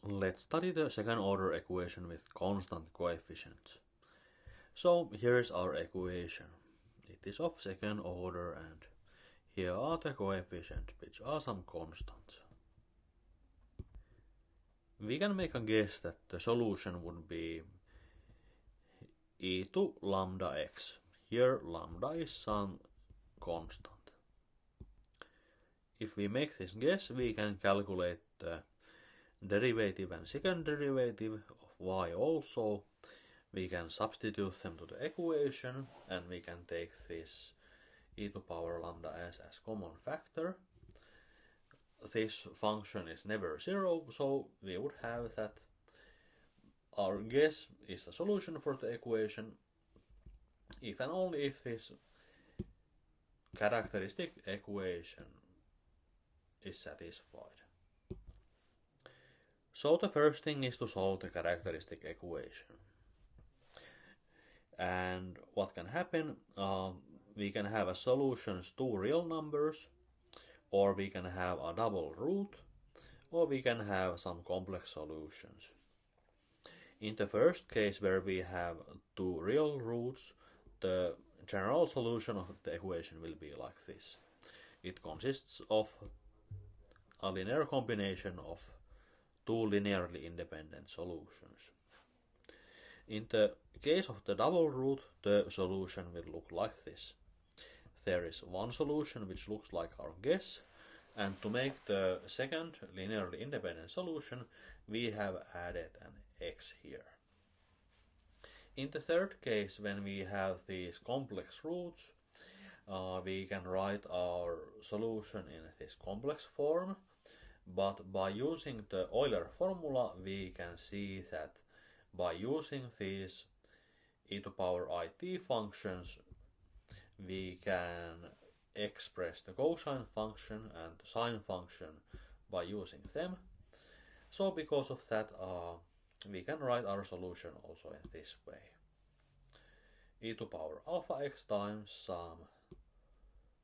Let's study the second order equation with constant coefficients. So here is our equation. It is of second order and here are the coefficients, which are some constants. We can make a guess that the solution would be e to lambda x. Here lambda is some constant. If we make this guess, we can calculate the derivative and second derivative of y also. We can substitute them to the equation and we can take this e to power lambda s as common factor. This function is never zero, so we would have that our guess is a solution for the equation if and only if this characteristic equation is satisfied. So the first thing is to solve the characteristic equation. And what can happen? We can have as solutions two real numbers, or we can have a double root, or we can have some complex solutions. In the first case, where we have two real roots, the general solution of the equation will be like this. It consists of a linear combination of two linearly independent solutions. In the case of the double root, the solution will look like this. There is one solution which looks like our guess, and to make the second linearly independent solution, we have added an x here. In the third case, when we have these complex roots, we can write our solution in this complex form, but by using the Euler formula, we can see that by using these e to power it functions, we can express the cosine function and the sine function by using them. So because of that, we can write our solution also in this way. E to power alpha x times some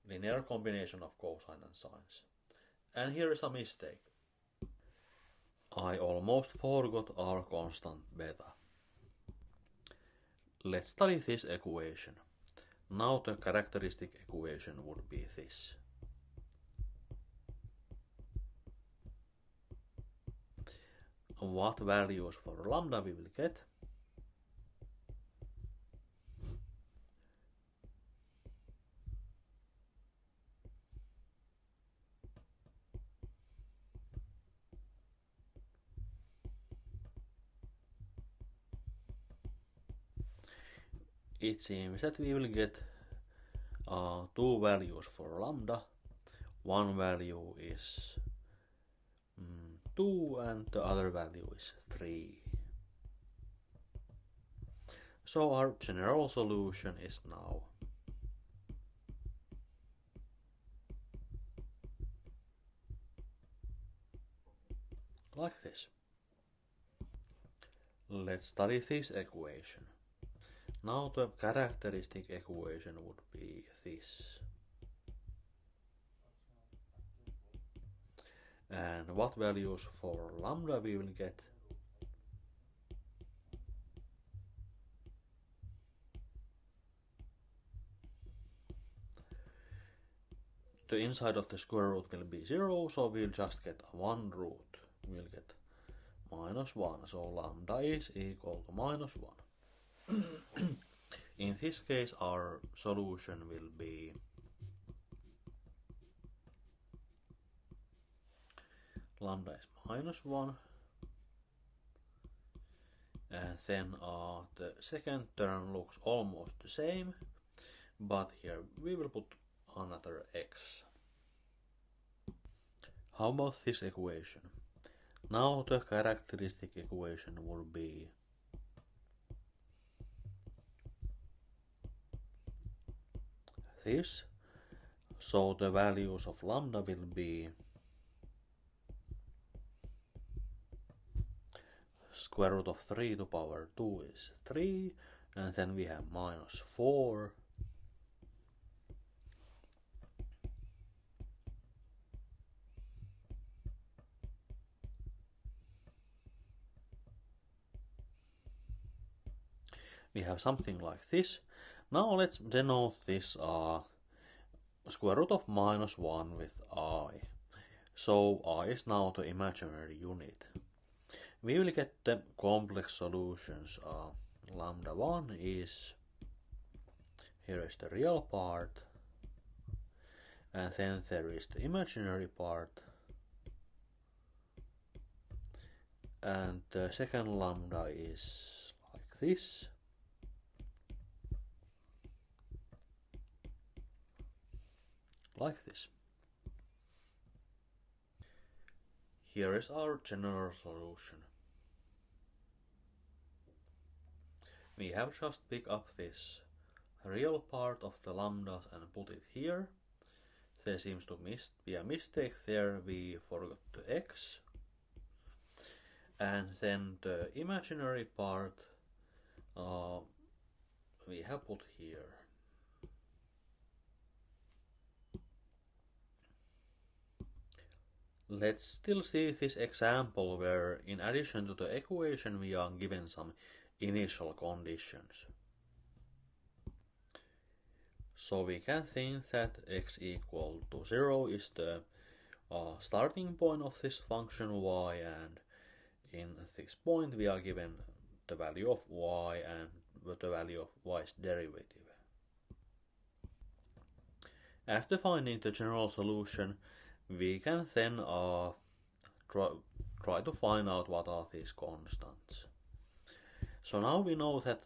linear combination of cosine and sines. And here is a mistake. I almost forgot our constant beta. Let's study this equation. Now the characteristic equation would be this. What values for lambda we will get? It seems that we will get two values for lambda. One value is 2 and the other value is 3. So our general solution is now like this. Let's study this equation. Now the characteristic equation would be this. And what values for lambda we will get? The inside of the square root will be 0, so we'll just get one root. We'll get -1, so lambda is equal to -1. In this case, our solution will be lambda is -1, and then the second term looks almost the same, but here we will put another x. How about this equation? Now the characteristic equation would be this. So the values of lambda will be square root of 3 to power 2 is 3, and then we have -4. we have something like this. Now let's denote this square root of minus 1 with I. So I is now the imaginary unit. We will get the complex solutions. Lambda 1 is, here is the real part, and then there is the imaginary part, and the second lambda is like this. Like this. Here is our general solution. We have just picked up this real part of the lambdas and put it here. There seems to be a mistake there, we forgot the x. And then the imaginary part we have put here. Let's still see this example where in addition to the equation we are given some initial conditions. So we can think that x equal to 0 is the starting point of this function y, and in this point we are given the value of y and the value of y's derivative. After finding the general solution, we can then try to find out what are these constants. So now we know that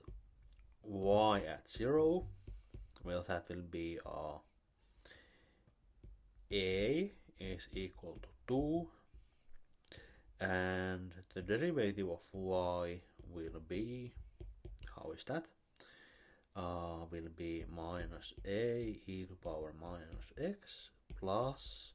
y at 0, well, that will be a is equal to 2, and the derivative of y will be, how is that? Will be minus a e to power minus x plus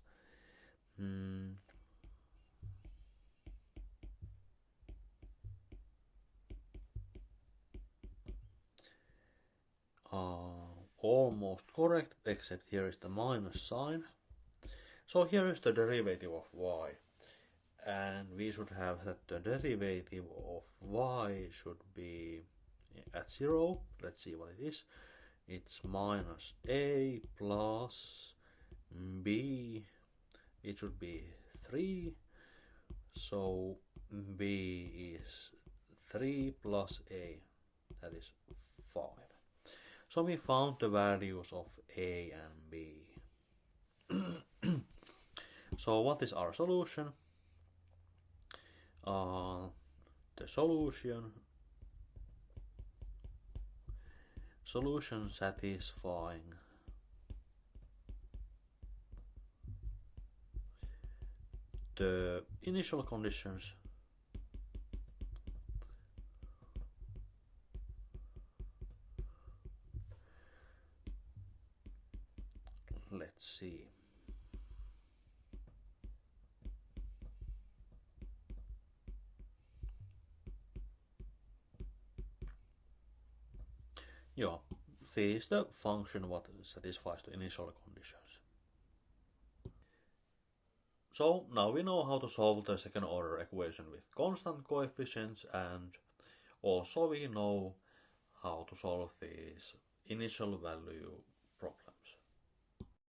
almost correct, except here is the minus sign. So here is the derivative of y, and we should have that the derivative of y should be at 0. Let's see what it is. It's minus a plus b. It should be 3. So b is 3 plus a. That is 5. So we found the values of a and b. So what is our solution? The solution satisfying the initial conditions let's see. Yeah, this is the function what satisfies the initial conditions. So now we know how to solve the second order equation with constant coefficients, and also we know how to solve these initial value